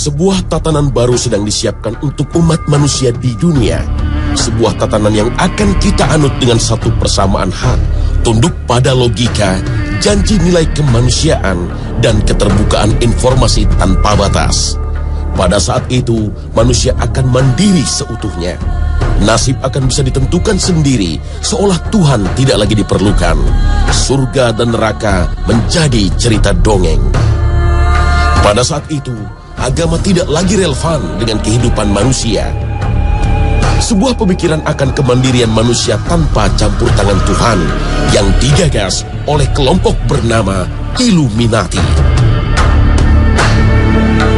Sebuah tatanan baru sedang disiapkan untuk umat manusia di dunia. Sebuah tatanan yang akan kita anut dengan satu persamaan hak, tunduk pada logika, janji nilai kemanusiaan, dan keterbukaan informasi tanpa batas. Pada saat itu, manusia akan mandiri seutuhnya. Nasib akan bisa ditentukan sendiri, seolah Tuhan tidak lagi diperlukan. Surga dan neraka menjadi cerita dongeng. Pada saat itu, agama tidak lagi relevan dengan kehidupan manusia. Sebuah pemikiran akan kemandirian manusia tanpa campur tangan Tuhan yang digagas oleh kelompok bernama Illuminati.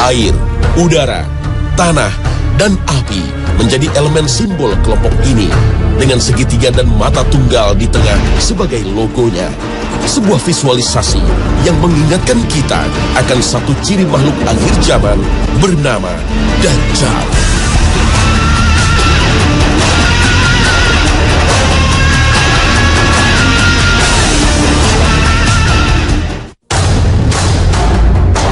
Air, udara, tanah, dan api menjadi elemen simbol kelompok ini, dengan segitiga dan mata tunggal di tengah sebagai logonya. Sebuah visualisasi yang mengingatkan kita akan satu ciri makhluk akhir zaman bernama Dajjal.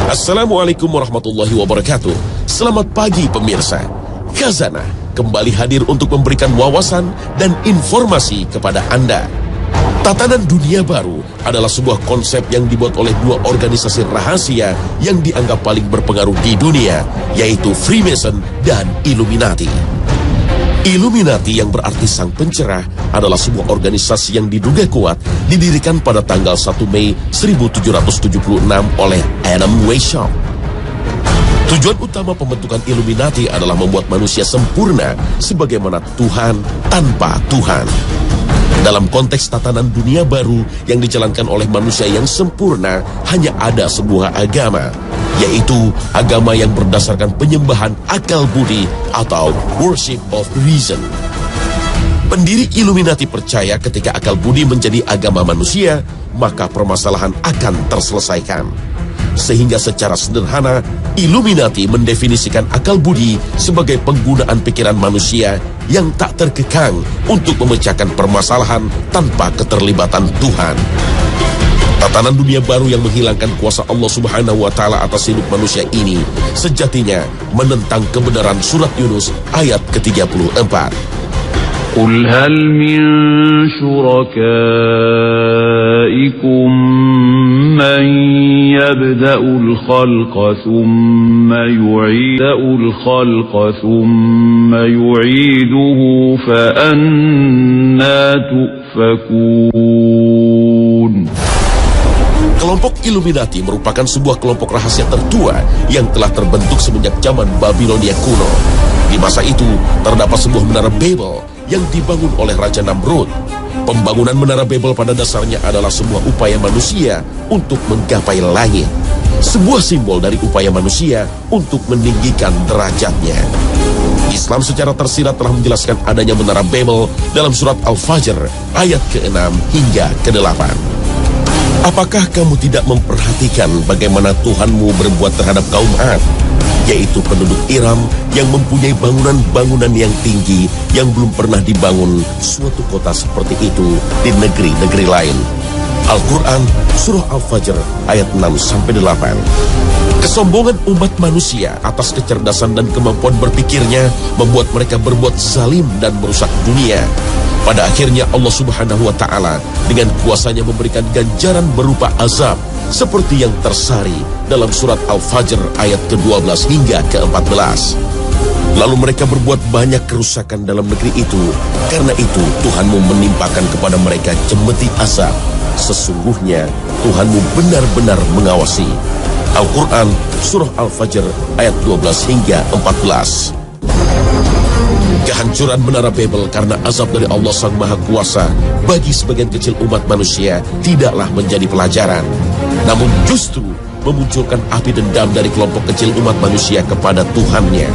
Assalamualaikum warahmatullahi wabarakatuh. Selamat pagi pemirsa. Khazanah kembali hadir untuk memberikan wawasan dan informasi kepada Anda. Tatanan dunia baru adalah sebuah konsep yang dibuat oleh dua organisasi rahasia yang dianggap paling berpengaruh di dunia, yaitu Freemason dan Illuminati. Illuminati yang berarti sang pencerah adalah sebuah organisasi yang diduga kuat didirikan pada tanggal 1 Mei 1776 oleh Adam Weishaupt. Tujuan utama pembentukan Illuminati adalah membuat manusia sempurna sebagaimana Tuhan tanpa Tuhan. Dalam konteks tatanan dunia baru yang dijalankan oleh manusia yang sempurna, hanya ada sebuah agama, yaitu agama yang berdasarkan penyembahan akal budi atau worship of reason. Pendiri Illuminati percaya ketika akal budi menjadi agama manusia, maka permasalahan akan terselesaikan. Sehingga secara sederhana, Illuminati mendefinisikan akal budi sebagai penggunaan pikiran manusia yang tak terkekang untuk memecahkan permasalahan tanpa keterlibatan Tuhan. Tatanan dunia baru yang menghilangkan kuasa Allah Subhanahu wa Ta'ala atas hidup manusia ini sejatinya menentang kebenaran surat Yunus ayat ke-34. قل هل من شركائكم من يبدأ الخلق ثم يعيده فأنى تؤفكون. Kelompok Illuminati merupakan sebuah kelompok rahasia tertua yang telah terbentuk semenjak zaman Babilonia kuno. Di masa itu, terdapat sebuah menara Babel yang dibangun oleh Raja Namrud. Pembangunan menara Babel pada dasarnya adalah sebuah upaya manusia untuk menggapai langit. Sebuah simbol dari upaya manusia untuk meninggikan derajatnya. Islam secara tersirat telah menjelaskan adanya menara Babel dalam surat Al-Fajr ayat ke-6 hingga ke-8. Apakah kamu tidak memperhatikan bagaimana Tuhanmu berbuat terhadap kaum Ad, yaitu penduduk Iram yang mempunyai bangunan-bangunan yang tinggi yang belum pernah dibangun suatu kota seperti itu di negeri-negeri lain. Al-Quran Surah Al-Fajr ayat 6-8. Kesombongan umat manusia atas kecerdasan dan kemampuan berpikirnya membuat mereka berbuat zalim dan merusak dunia. Pada akhirnya Allah Subhanahu wa Ta'ala dengan kuasanya memberikan ganjaran berupa azab seperti yang tersari dalam surat Al-Fajr ayat ke-12 hingga ke-14. Lalu mereka berbuat banyak kerusakan dalam negeri itu. Karena itu Tuhanmu menimpakan kepada mereka cemeti azab. Sesungguhnya Tuhanmu benar-benar mengawasi. Al-Quran Surah Al-Fajr ayat 12 hingga 14. Kehancuran menara Babel karena azab dari Allah Sang Maha Kuasa bagi sebagian kecil umat manusia tidaklah menjadi pelajaran, namun justru memunculkan api dendam dari kelompok kecil umat manusia kepada Tuhannya.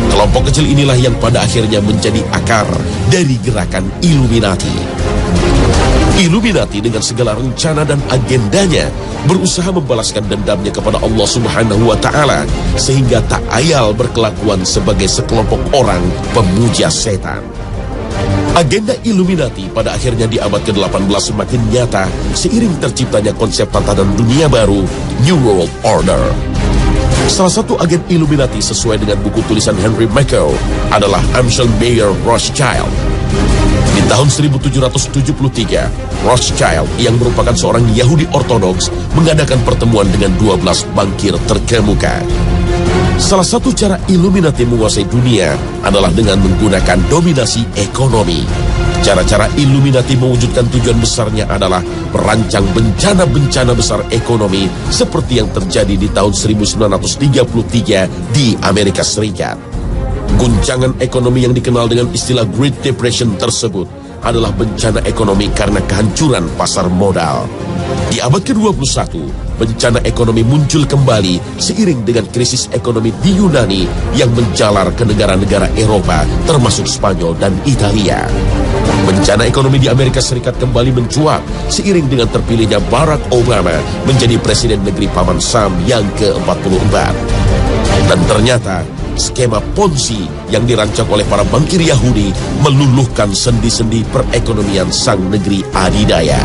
Kelompok kecil inilah yang pada akhirnya menjadi akar dari gerakan Illuminati. Illuminati dengan segala rencana dan agendanya berusaha membalaskan dendamnya kepada Allah Subhanahu wa Ta'ala sehingga tak ayal berkelakuan sebagai sekelompok orang pemuja setan. Agenda Illuminati pada akhirnya di abad ke-18 semakin nyata seiring terciptanya konsep tatanan dunia baru, New World Order. Salah satu agen Illuminati sesuai dengan buku tulisan Henry Mackau adalah Amschel Meyer Rothschild. Di tahun 1773, Rothschild yang merupakan seorang Yahudi Ortodoks mengadakan pertemuan dengan 12 bankir terkemuka. Salah satu cara Illuminati menguasai dunia adalah dengan menggunakan dominasi ekonomi. Cara-cara Illuminati mewujudkan tujuan besarnya adalah merancang bencana-bencana besar ekonomi seperti yang terjadi di tahun 1933 di Amerika Serikat. Guncangan ekonomi yang dikenal dengan istilah Great Depression tersebut adalah bencana ekonomi karena kehancuran pasar modal. Di abad ke-21, bencana ekonomi muncul kembali seiring dengan krisis ekonomi di Yunani yang menjalar ke negara-negara Eropa termasuk Spanyol dan Italia. Bencana ekonomi di Amerika Serikat kembali mencuat seiring dengan terpilihnya Barack Obama menjadi presiden negeri Paman Sam yang ke-44. Dan ternyata skema Ponzi yang dirancang oleh para bankir Yahudi meluluhkan sendi-sendi perekonomian sang negeri adidaya.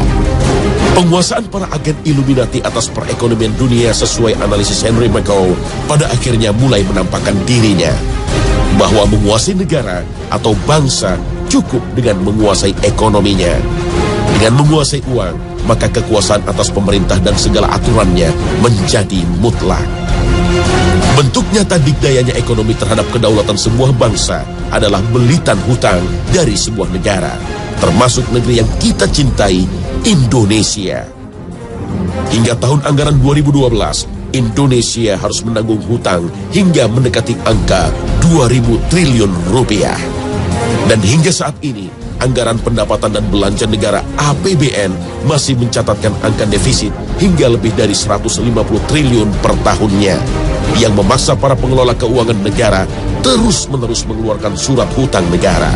Penguasaan para agen Illuminati atas perekonomian dunia sesuai analisis Henry Mackau pada akhirnya mulai menampakkan dirinya bahwa menguasai negara atau bangsa cukup dengan menguasai ekonominya. Dengan menguasai uang, maka kekuasaan atas pemerintah dan segala aturannya menjadi mutlak. Bentuk nyata dikdayanya ekonomi terhadap kedaulatan sebuah bangsa adalah belitan hutang dari sebuah negara, termasuk negeri yang kita cintai, Indonesia. Hingga tahun anggaran 2012, Indonesia harus menanggung hutang hingga mendekati angka 2.000 triliun rupiah. Dan hingga saat ini, anggaran pendapatan dan belanja negara APBN masih mencatatkan angka defisit hingga lebih dari 150 triliun per tahunnya, yang memaksa para pengelola keuangan negara terus-menerus mengeluarkan surat hutang negara.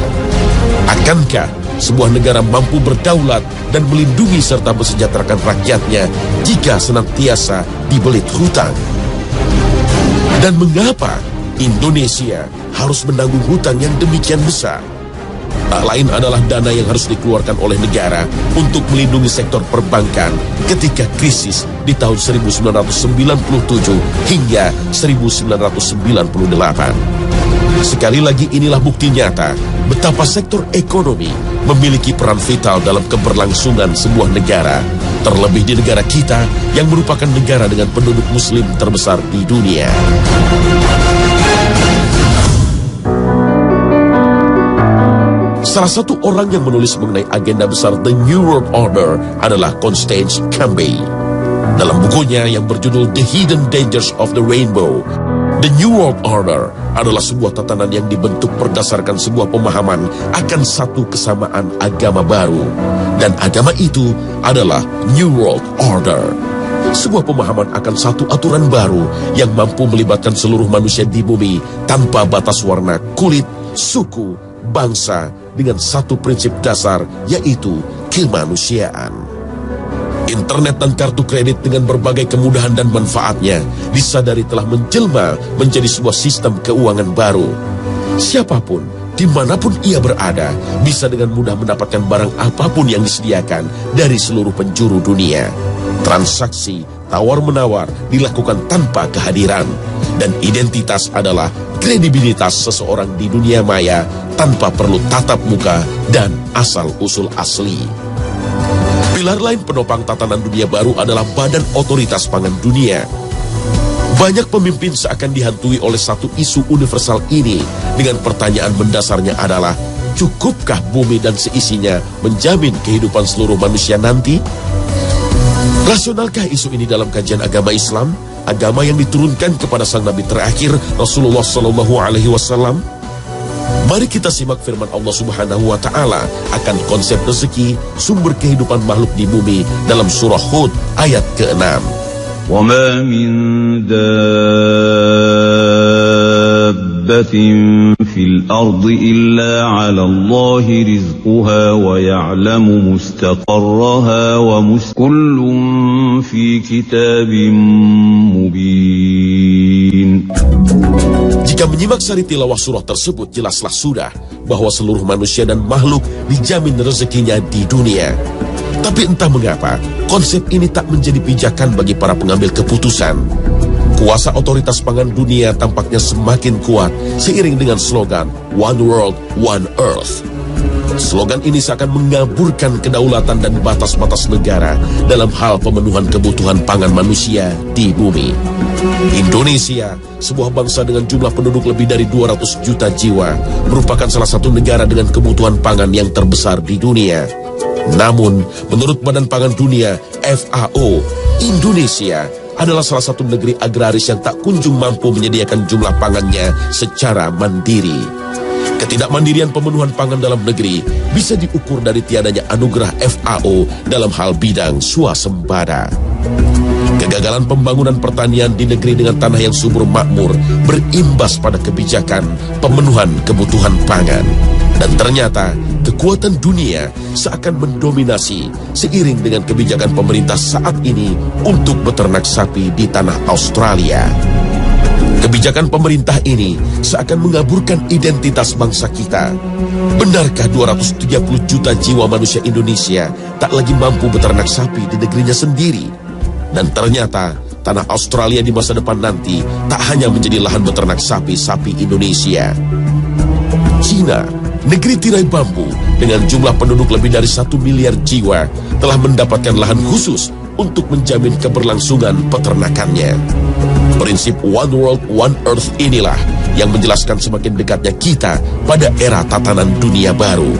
Akankah sebuah negara mampu berdaulat dan melindungi serta mensejahterakan rakyatnya jika senantiasa dibelit hutang? Dan mengapa Indonesia harus menanggung hutang yang demikian besar? Tak lain adalah dana yang harus dikeluarkan oleh negara untuk melindungi sektor perbankan ketika krisis di tahun 1997 hingga 1998. Sekali lagi inilah bukti nyata betapa sektor ekonomi memiliki peran vital dalam keberlangsungan sebuah negara, terlebih di negara kita yang merupakan negara dengan penduduk muslim terbesar di dunia. Salah satu orang yang menulis mengenai agenda besar The New World Order adalah Constance Cambay. Dalam bukunya yang berjudul The Hidden Dangers of the Rainbow, The New World Order adalah sebuah tatanan yang dibentuk berdasarkan sebuah pemahaman akan satu kesamaan agama baru. Dan agama itu adalah New World Order. Sebuah pemahaman akan satu aturan baru yang mampu melibatkan seluruh manusia di bumi tanpa batas warna, kulit, suku, bangsa, dengan satu prinsip dasar, yaitu kemanusiaan. Internet dan kartu kredit dengan berbagai kemudahan dan manfaatnya disadari telah menjelma menjadi sebuah sistem keuangan baru. Siapapun, dimanapun ia berada, bisa dengan mudah mendapatkan barang apapun yang disediakan dari seluruh penjuru dunia. Transaksi tawar-menawar dilakukan tanpa kehadiran, dan identitas adalah kredibilitas seseorang di dunia maya tanpa perlu tatap muka dan asal-usul asli. Pilar lain penopang tatanan dunia baru adalah Badan Otoritas Pangan Dunia. Banyak pemimpin seakan dihantui oleh satu isu universal ini dengan pertanyaan mendasarnya adalah, cukupkah bumi dan seisinya menjamin kehidupan seluruh manusia nanti? Rasionalkah isu ini dalam kajian agama Islam, agama yang diturunkan kepada sang Nabi terakhir Rasulullah SAW? Mari kita simak firman Allah Subhanahu wa Ta'ala akan konsep rezeki, sumber kehidupan makhluk di bumi dalam surah Hud ayat ke-6. وَمَا مِن دَابَّةٍ فِي الْأَرْضِ إِلَّا عَلَى اللَّهِ رِزْقُهَا وَيَعْلَمُ مُسْتَقَرَّهَا كُلٌّ فِي كِتَابٍ مُبِينٍ. Jika menyimak sari tilawah surah tersebut, jelaslah sudah bahwa seluruh manusia dan makhluk dijamin rezekinya di dunia. Tapi entah mengapa, konsep ini tak menjadi pijakan bagi para pengambil keputusan. Kuasa otoritas pangan dunia tampaknya semakin kuat seiring dengan slogan One World, One Earth. Slogan ini seakan mengaburkan kedaulatan dan batas-batas negara dalam hal pemenuhan kebutuhan pangan manusia di bumi. Indonesia, sebuah bangsa dengan jumlah penduduk lebih dari 200 juta jiwa, merupakan salah satu negara dengan kebutuhan pangan yang terbesar di dunia. Namun, menurut Badan Pangan Dunia, FAO, Indonesia adalah salah satu negeri agraris yang tak kunjung mampu menyediakan jumlah pangannya secara mandiri. Ketidakmandirian pemenuhan pangan dalam negeri bisa diukur dari tiadanya anugerah FAO dalam hal bidang swasembada. Kegagalan pembangunan pertanian di negeri dengan tanah yang subur makmur berimbas pada kebijakan pemenuhan kebutuhan pangan. Dan ternyata kekuatan dunia seakan mendominasi seiring dengan kebijakan pemerintah saat ini untuk beternak sapi di tanah Australia. Kebijakan pemerintah ini seakan mengaburkan identitas bangsa kita. Benarkah 230 juta jiwa manusia Indonesia tak lagi mampu beternak sapi di negerinya sendiri? Dan ternyata tanah Australia di masa depan nanti tak hanya menjadi lahan beternak sapi-sapi Indonesia. China, negeri tirai bambu dengan jumlah penduduk lebih dari 1 miliar jiwa, telah mendapatkan lahan khusus untuk menjamin keberlangsungan peternakannya. Prinsip One World, One Earth inilah yang menjelaskan semakin dekatnya kita pada era tatanan dunia baru.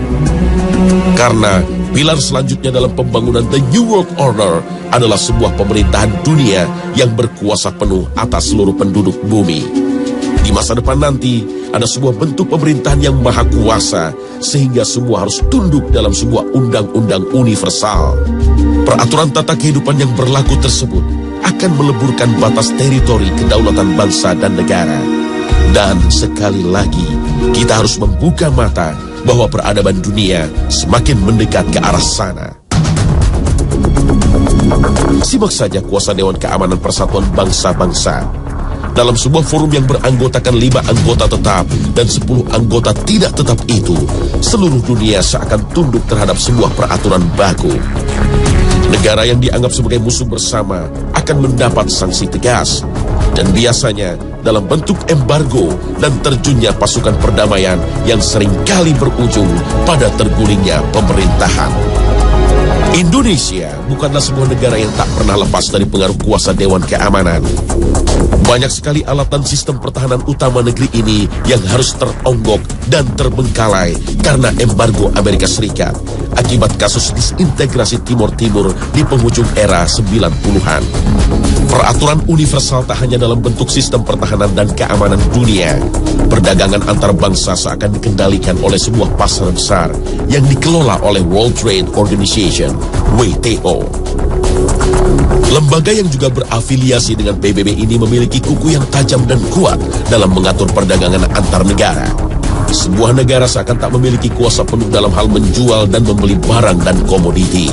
Karena pilar selanjutnya dalam pembangunan The New World Order adalah sebuah pemerintahan dunia yang berkuasa penuh atas seluruh penduduk bumi. Di masa depan nanti, ada sebuah bentuk pemerintahan yang maha kuasa, sehingga semua harus tunduk dalam sebuah undang-undang universal. Peraturan tata kehidupan yang berlaku tersebut akan meleburkan batas teritori kedaulatan bangsa dan negara. Dan sekali lagi, kita harus membuka mata bahwa peradaban dunia semakin mendekat ke arah sana. Simak saja kuasa Dewan Keamanan Persatuan Bangsa-Bangsa. Dalam sebuah forum yang beranggotakan 5 anggota tetap dan 10 anggota tidak tetap itu, seluruh dunia seakan tunduk terhadap sebuah peraturan baku. Negara yang dianggap sebagai musuh bersama akan mendapat sanksi tegas, dan biasanya dalam bentuk embargo dan terjunnya pasukan perdamaian yang seringkali berujung pada tergulingnya pemerintahan. Indonesia bukanlah sebuah negara yang tak pernah lepas dari pengaruh kuasa Dewan Keamanan. Banyak sekali alat dan sistem pertahanan utama negeri ini yang harus teronggok dan terbengkalai karena embargo Amerika Serikat akibat kasus disintegrasi Timor Timur di penghujung era 90-an. Peraturan universal tak hanya dalam bentuk sistem pertahanan dan keamanan dunia. Perdagangan antar bangsa seakan dikendalikan oleh sebuah pasar besar yang dikelola oleh World Trade Organization, WTO. Lembaga yang juga berafiliasi dengan PBB ini memiliki kuku yang tajam dan kuat dalam mengatur perdagangan antar negara. Sebuah negara seakan tak memiliki kuasa penuh dalam hal menjual dan membeli barang dan komoditi.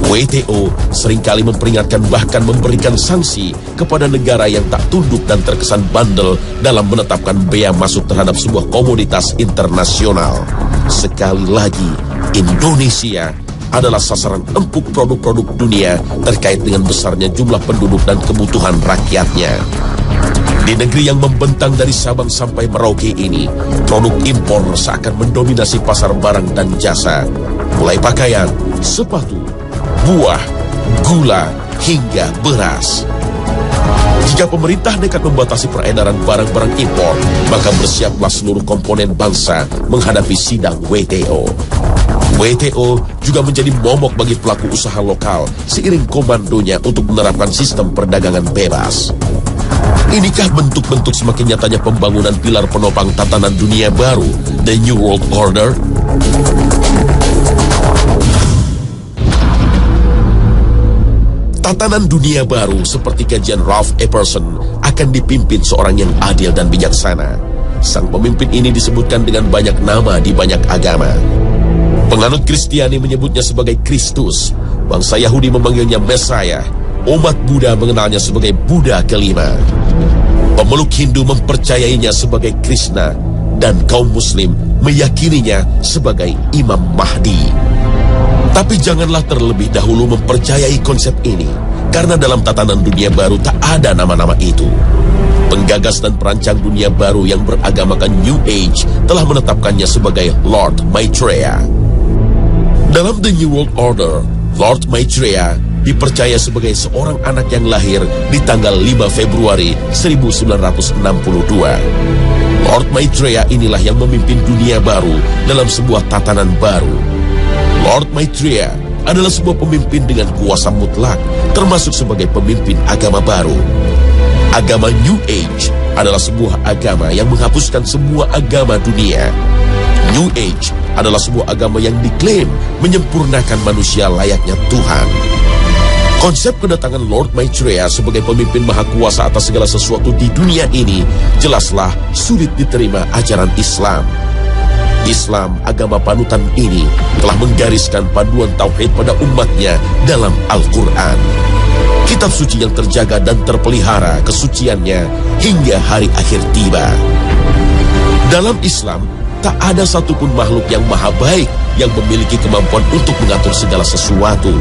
WTO seringkali memperingatkan bahkan memberikan sanksi kepada negara yang tak tunduk dan terkesan bandel dalam menetapkan bea masuk terhadap sebuah komoditas internasional. Sekali lagi, Indonesia adalah sasaran empuk produk-produk dunia terkait dengan besarnya jumlah penduduk dan kebutuhan rakyatnya. Di negeri yang membentang dari Sabang sampai Merauke ini, produk impor seakan mendominasi pasar barang dan jasa, mulai pakaian, sepatu, buah, gula, hingga beras. Jika pemerintah nekat membatasi peredaran barang-barang impor, maka bersiaplah seluruh komponen bangsa menghadapi sidang WTO. WTO juga menjadi momok bagi pelaku usaha lokal seiring komandonya untuk menerapkan sistem perdagangan bebas. Inikah bentuk-bentuk semakin nyatanya pembangunan pilar penopang tatanan dunia baru, The New World Order? Tatanan dunia baru seperti kajian Ralph Epperson akan dipimpin seorang yang adil dan bijaksana. Sang pemimpin ini disebutkan dengan banyak nama di banyak agama. Penganut Kristiani menyebutnya sebagai Kristus, bangsa Yahudi memanggilnya Mesiah, umat Buddha mengenalnya sebagai Buddha kelima. Pemeluk Hindu mempercayainya sebagai Krishna, dan kaum Muslim meyakininya sebagai Imam Mahdi. Tapi janganlah terlebih dahulu mempercayai konsep ini, karena dalam tatanan dunia baru tak ada nama-nama itu. Penggagas dan perancang dunia baru yang beragamakan New Age telah menetapkannya sebagai Lord Maitreya. Dalam The New World Order, Lord Maitreya dipercaya sebagai seorang anak yang lahir di tanggal 5 Februari 1962. Lord Maitreya inilah yang memimpin dunia baru dalam sebuah tatanan baru. Lord Maitreya adalah sebuah pemimpin dengan kuasa mutlak, termasuk sebagai pemimpin agama baru. Agama New Age adalah sebuah agama yang menghapuskan semua agama dunia. New Age adalah sebuah agama yang diklaim menyempurnakan manusia layaknya Tuhan. Konsep kedatangan Lord Maitreya sebagai pemimpin maha kuasa atas segala sesuatu di dunia ini jelaslah sulit diterima ajaran Islam. Islam, agama panutan ini, telah menggariskan panduan tauhid pada umatnya dalam Al-Quran. Kitab suci yang terjaga dan terpelihara kesuciannya hingga hari akhir tiba. Dalam Islam, tak ada satupun makhluk yang maha baik yang memiliki kemampuan untuk mengatur segala sesuatu.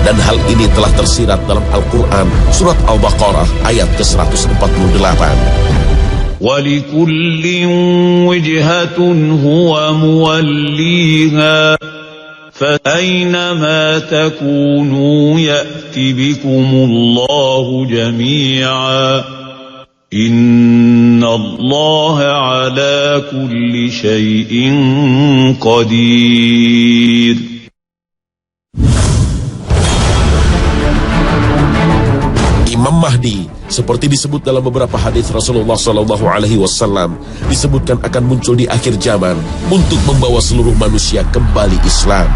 Dan hal ini telah tersirat dalam Al-Quran, surat Al-Baqarah ayat ke-148. وَلِكُلٍّ وِجْهَةٌ هُوَ مُوَلِّيهَا فَأَيْنَمَا تَكُونُوا يَأْتِ بِكُمُ اللَّهُ جَمِيعًا إِنَّ اللَّهَ عَلَى كُلِّ شَيْءٍ قَدِيرٌ. Imam Mahdi, seperti disebut dalam beberapa hadis Rasulullah SAW, disebutkan akan muncul di akhir zaman untuk membawa seluruh manusia kembali Islam.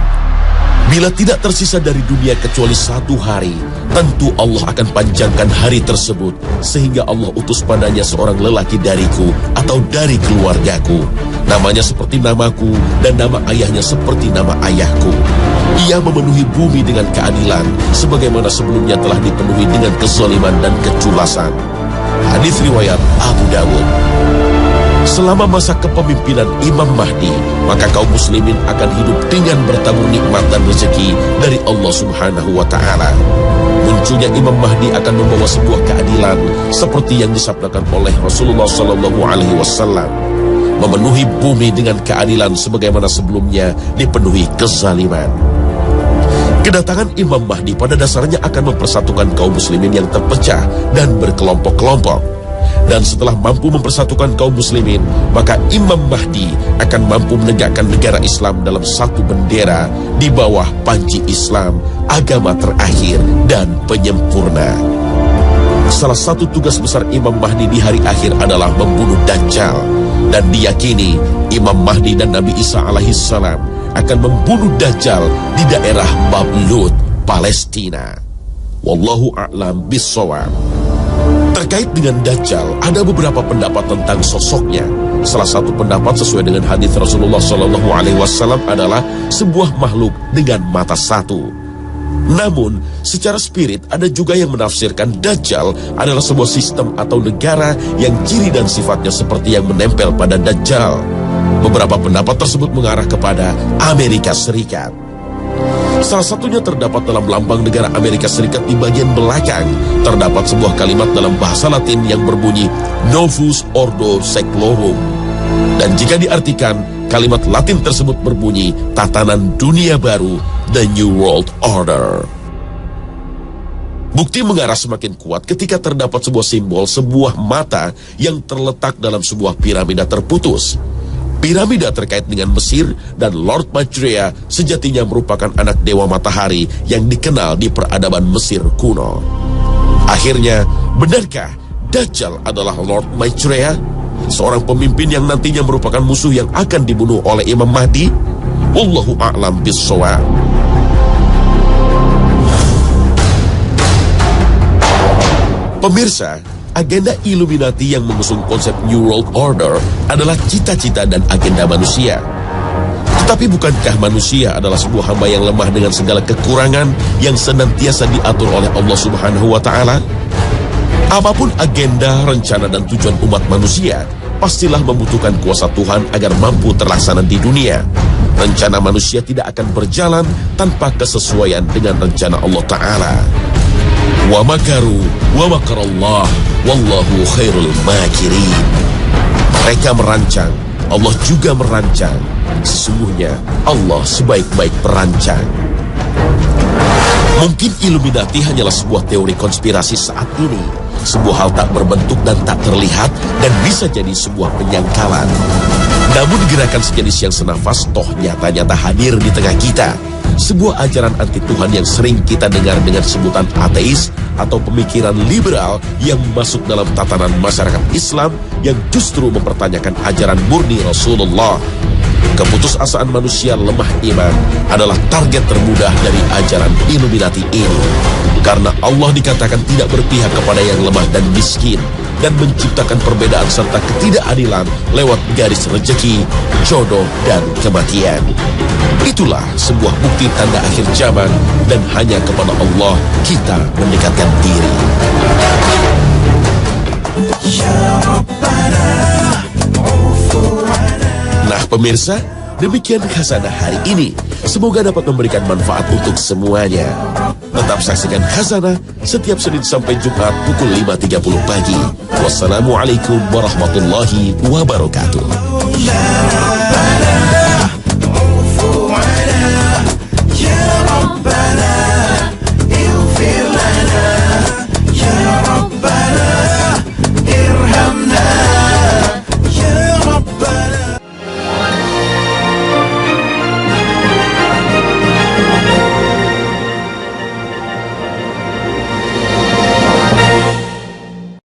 Bila tidak tersisa dari dunia kecuali 1 hari, tentu Allah akan panjangkan hari tersebut, sehingga Allah utus padanya seorang lelaki dariku atau dari keluargaku. Namanya seperti namaku dan nama ayahnya seperti nama ayahku. Ia memenuhi bumi dengan keadilan, sebagaimana sebelumnya telah dipenuhi dengan kezaliman dan keculasan. Hadis riwayat Abu Dawud. Selama masa kepemimpinan Imam Mahdi, maka kaum muslimin akan hidup dengan bertabur nikmat dan rezeki dari Allah Subhanahu wa Ta'ala. Munculnya Imam Mahdi akan membawa sebuah keadilan seperti yang disabdakan oleh Rasulullah SAW, memenuhi bumi dengan keadilan sebagaimana sebelumnya dipenuhi kezaliman. Kedatangan Imam Mahdi pada dasarnya akan mempersatukan kaum muslimin yang terpecah dan berkelompok-kelompok. Dan setelah mampu mempersatukan kaum muslimin, maka Imam Mahdi akan mampu menegakkan negara Islam dalam satu bendera di bawah panji Islam, agama terakhir dan penyempurna. Salah satu tugas besar Imam Mahdi di hari akhir adalah membunuh Dajjal, dan diyakini Imam Mahdi dan Nabi Isa alaihissalam akan membunuh Dajjal di daerah Bab Lut, Palestina. Wallahu a'lam bissawab. Terkait dengan Dajjal, ada beberapa pendapat tentang sosoknya. Salah satu pendapat sesuai dengan hadis Rasulullah SAW adalah sebuah makhluk dengan mata satu. Namun, secara spirit ada juga yang menafsirkan Dajjal adalah sebuah sistem atau negara yang ciri dan sifatnya seperti yang menempel pada Dajjal. Beberapa pendapat tersebut mengarah kepada Amerika Serikat. Salah satunya terdapat dalam lambang negara Amerika Serikat di bagian belakang. Terdapat sebuah kalimat dalam bahasa Latin yang berbunyi Novus Ordo Seclorum. Dan jika diartikan, kalimat Latin tersebut berbunyi tatanan dunia baru, The New World Order. Bukti mengarah semakin kuat ketika terdapat sebuah simbol, sebuah mata yang terletak dalam sebuah piramida terputus. Piramida terkait dengan Mesir dan Lord Maitreya sejatinya merupakan anak dewa matahari yang dikenal di peradaban Mesir kuno. Akhirnya, benarkah Dajjal adalah Lord Maitreya? Seorang pemimpin yang nantinya merupakan musuh yang akan dibunuh oleh Imam Mahdi? Wallahu a'lam bissawab. Pemirsa, agenda Illuminati yang mengusung konsep New World Order adalah cita-cita dan agenda manusia. Tetapi bukankah manusia adalah sebuah hamba yang lemah dengan segala kekurangan yang senantiasa diatur oleh Allah Subhanahu wa Ta'ala? Apapun agenda, rencana, dan tujuan umat manusia, pastilah membutuhkan kuasa Tuhan agar mampu terlaksana di dunia. Rencana manusia tidak akan berjalan tanpa kesesuaian dengan rencana Allah Ta'ala. Wa makaru wa makarallah wallahu khairul makirin. Mereka merancang, Allah juga merancang. Sesungguhnya Allah sebaik-baik perancang. Mungkin Illuminati hanyalah sebuah teori konspirasi saat ini, sebuah hal tak berbentuk dan tak terlihat, dan bisa jadi sebuah penyangkalan. Namun gerakan sejenis yang senafas toh nyata-nyata hadir di tengah kita. Sebuah ajaran anti Tuhan yang sering kita dengar dengan sebutan ateis atau pemikiran liberal yang masuk dalam tatanan masyarakat Islam yang justru mempertanyakan ajaran murni Rasulullah. Keputusasaan manusia lemah iman adalah target termudah dari ajaran Illuminati ini. Karena Allah dikatakan tidak berpihak kepada yang lemah dan miskin, dan menciptakan perbedaan serta ketidakadilan lewat garis rezeki, jodoh, dan kematian. Itulah sebuah bukti tanda akhir zaman, dan hanya kepada Allah kita mendekatkan diri. Nah pemirsa, demikian Khazanah hari ini. Semoga dapat memberikan manfaat untuk semuanya. Tetap saksikan Khazanah setiap Senin sampai Jumat pukul 5.30 pagi. Wassalamualaikum warahmatullahi wabarakatuh.